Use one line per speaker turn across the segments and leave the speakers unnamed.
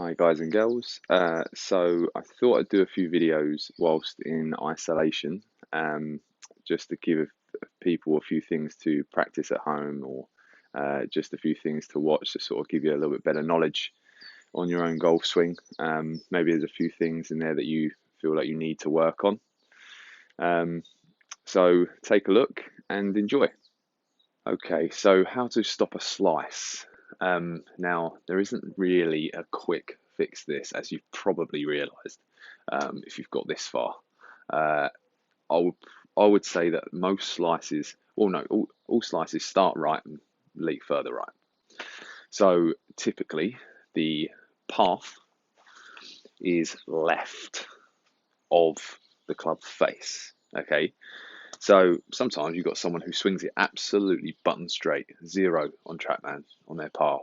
Hi guys and girls. So I thought I'd do a few videos whilst in isolation, um, just to give people a few things to practice at home, or just a few things to watch to sort of give you a little bit better knowledge on your own golf swing. Maybe there's a few things in there that you feel like you need to work on. Um, so take a look and enjoy. Okay, so how to stop a slice. Now, there isn't really a quick fix to this, as you've probably realised, if you've got this far. Uh, I would I would say that most slices, well, no, all slices start right and leak further right. So typically, the path is left of the club face. Okay, so sometimes you've got someone who swings it absolutely button straight, zero on TrackMan on their path.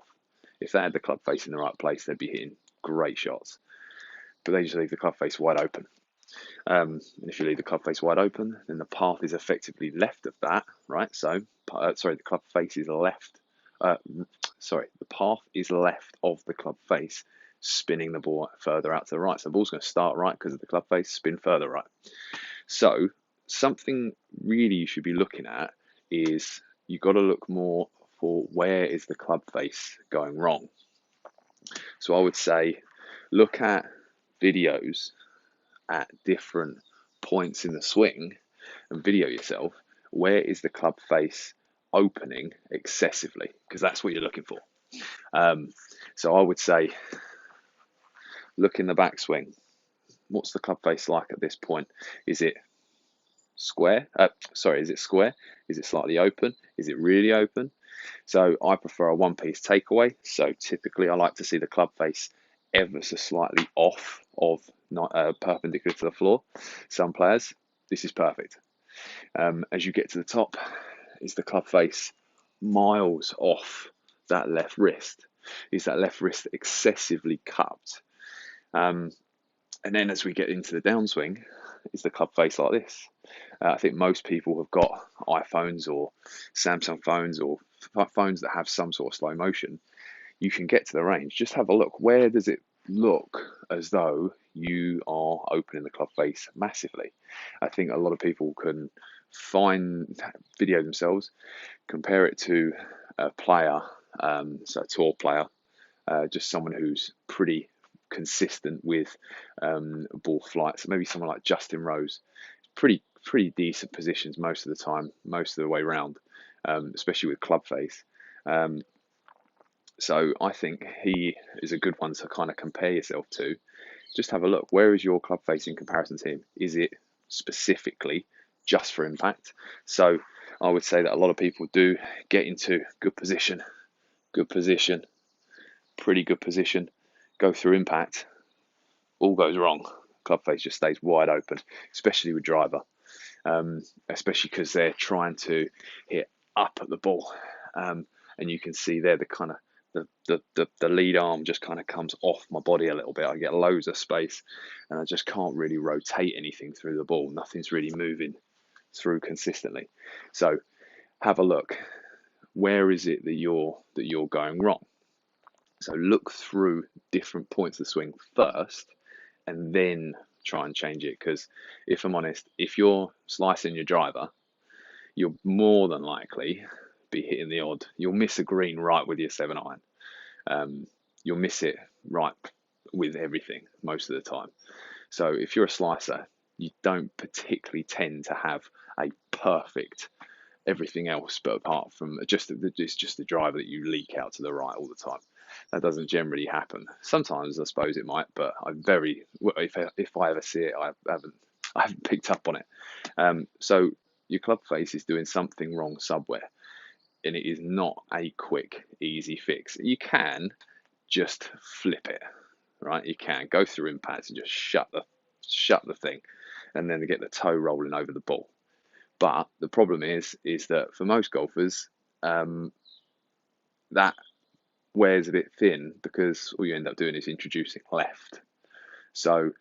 If they had the club face in the right place, they'd be hitting great shots. But they just leave the club face wide open. And if you leave the club face wide open, then the path is effectively left of that, right? So, sorry, the club face is left. Uh, the path is left of the club face, spinning the ball further out to the right. So the ball's going to start right because of the club face, spin further right. So something really you should be looking at is you've got to look more for where is the club face going wrong. So I would say look at videos at different points in the swing and video yourself where is the club face opening excessively, because that's what you're looking for. So I would say look in the backswing. What's the club face like at this point? Is it square? Is it square? Is it slightly open? Is it really open? So I prefer a one-piece takeaway. So typically I like to see the club face ever so slightly off of perpendicular to the floor. Some players, this is perfect. As you get to the top, is the club face miles off that left wrist? Is that left wrist excessively cupped? And then as we get into the downswing, is the club face like this? I think most people have got iPhones or Samsung phones or phones that have some sort of slow motion. You can get to the range. Just have a look. Where does it look as though you are opening the club face massively? I think a lot of people can find video themselves, compare it to a player, so a tour player, just someone who's pretty consistent with ball flight. So maybe someone like Justin Rose, pretty decent positions most of the time, most of the way around, especially with club face. So I think he is a good one to kind of compare yourself to. Just have a look. Where is your club face in comparison to him? Is it specifically just for impact? So I would say that a lot of people do get into good position, pretty good position, go through impact, all goes wrong. Club face just stays wide open, especially with driver, especially because they're trying to hit up at the ball, and you can see there the kind of the lead arm just kind of comes off my body a little bit. I get loads of space, and I just can't really rotate anything through the ball. Nothing's really moving through consistently. So have a look. Where is it that you're going wrong? So look through different points of the swing first, and then try and change it. Because if I'm honest, if you're slicing your driver, you'll more than likely be hitting the odd. You'll miss a green right with your 7-iron. You'll miss it right with everything most of the time. So if you're a slicer, you don't particularly tend to have a perfect everything else, but apart from it's just the driver that you leak out to the right all the time. That doesn't generally happen. Sometimes I suppose it might, but if I ever see it, I haven't picked up on it. So your club face is doing something wrong somewhere, and it is not a quick, easy fix. You can just flip it, right? You can go through impacts and just shut the thing, and then get the toe rolling over the ball. But the problem is that for most golfers, that wears a bit thin because all you end up doing is introducing left. So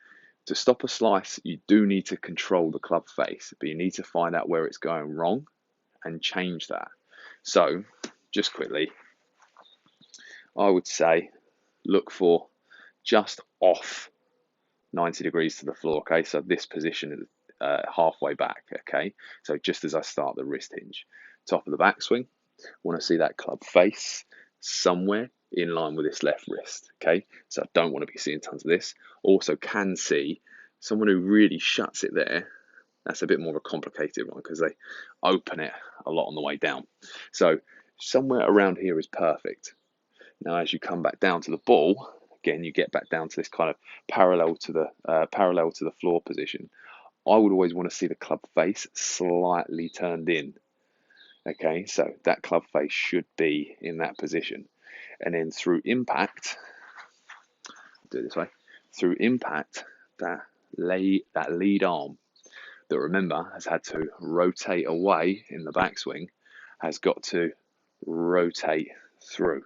to stop a slice, you do need to control the club face, but you need to find out where it's going wrong and change that. So just quickly, I would say look for just off 90 degrees to the floor. Okay, so this position is halfway back. Okay, so just as I start the wrist hinge, top of the backswing, want to see that club face somewhere in line with this left wrist. Okay, so I don't want to be seeing tons of this. Also can see someone who really shuts it there. That's a bit more of a complicated one because they open it a lot on the way down. So somewhere around here is perfect. Now as you come back down to the ball, again you get back down to this kind of parallel to the floor position. I would always want to see the club face slightly turned in. Okay, so that club face should be in that position. And then through impact, do it this way, through impact, that lead arm that, remember, has had to rotate away in the backswing has got to rotate through.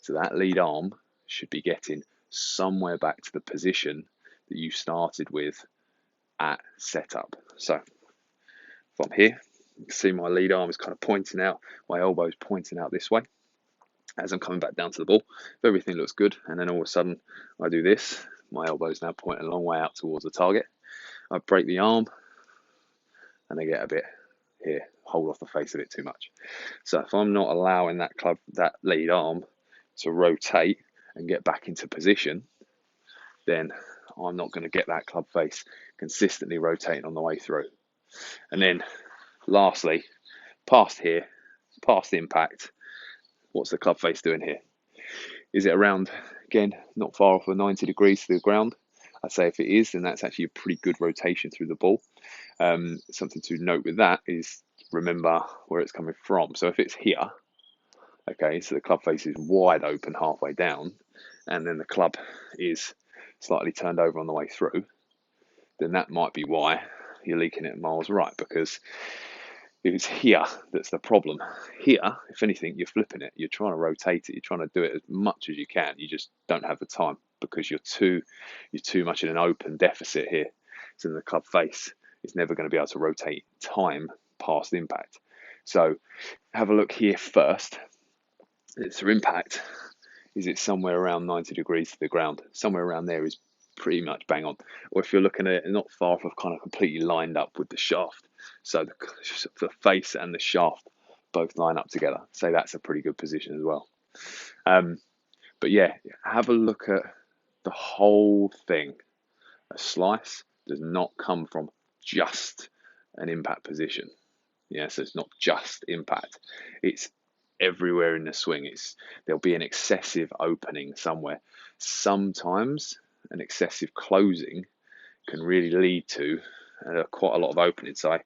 So that lead arm should be getting somewhere back to the position that you started with at setup. So from here, you can see my lead arm is kind of pointing out, my elbow is pointing out this way as I'm coming back down to the ball. If everything looks good, and then all of a sudden I do this, my elbow is now pointing a long way out towards the target. I break the arm, and I get a bit here, hold off the face a bit too much. So if I'm not allowing that lead arm to rotate and get back into position, then I'm not going to get that club face consistently rotating on the way through. And then lastly, past here, past impact, what's the club face doing here? Is it around, again, not far off of 90 degrees to the ground? I'd say if it is, then that's actually a pretty good rotation through the ball. Something to note with that is remember where it's coming from. So if it's here, okay, so the club face is wide open halfway down, and then the club is slightly turned over on the way through, then that might be why you're leaking it miles right, because it's here that's the problem. Here, if anything, you're flipping it. You're trying to rotate it. You're trying to do it as much as you can. You just don't have the time because you're too much in an open deficit here. So the club face is never going to be able to rotate time past impact. So have a look here first. It's through impact. Is it somewhere around 90 degrees to the ground? Somewhere around there is pretty much bang on. Or if you're looking at it, not far off, kind of completely lined up with the shaft. So the face and the shaft both line up together. So that's a pretty good position as well. But yeah, have a look at the whole thing. A slice does not come from just an impact position. Yeah, so it's not just impact. It's everywhere in the swing. There'll be an excessive opening somewhere. Sometimes an excessive closing can really lead to quite a lot of opening. So I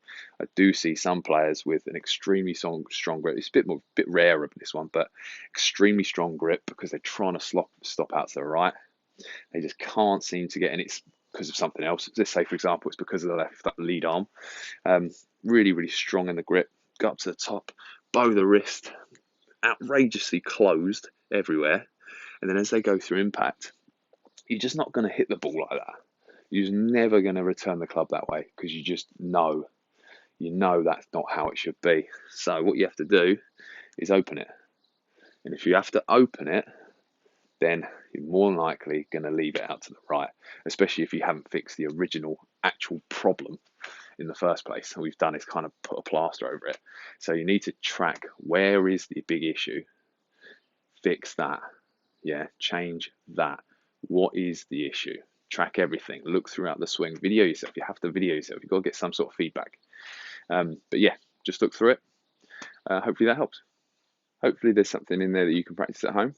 do see some players with an extremely strong grip. It's a bit rarer this one, but extremely strong grip because they're trying to stop out to the right. They just can't seem to get, and it's because of something else. Let's say, for example, it's because of the left, that lead arm. Really, really strong in the grip. Go up to the top, bow the wrist, outrageously closed everywhere. And then as they go through impact, you're just not going to hit the ball like that. You're never going to return the club that way because you just know that's not how it should be. So what you have to do is open it. And if you have to open it, then you're more than likely going to leave it out to the right, especially if you haven't fixed the original actual problem in the first place. All we've done is kind of put a plaster over it. So you need to track where is the big issue, fix that, change that. What is the issue? Track everything, look throughout the swing, video yourself. You have to video yourself. You've got to get some sort of feedback. But yeah, just look through it. Hopefully that helps. Hopefully there's something in there that you can practice at home,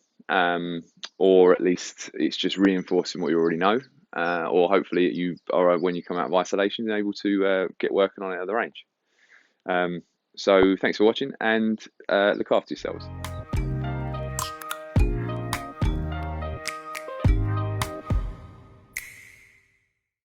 or at least it's just reinforcing what you already know, or hopefully you are, when you come out of isolation, you're able to get working on it at the range. So thanks for watching, and look after yourselves.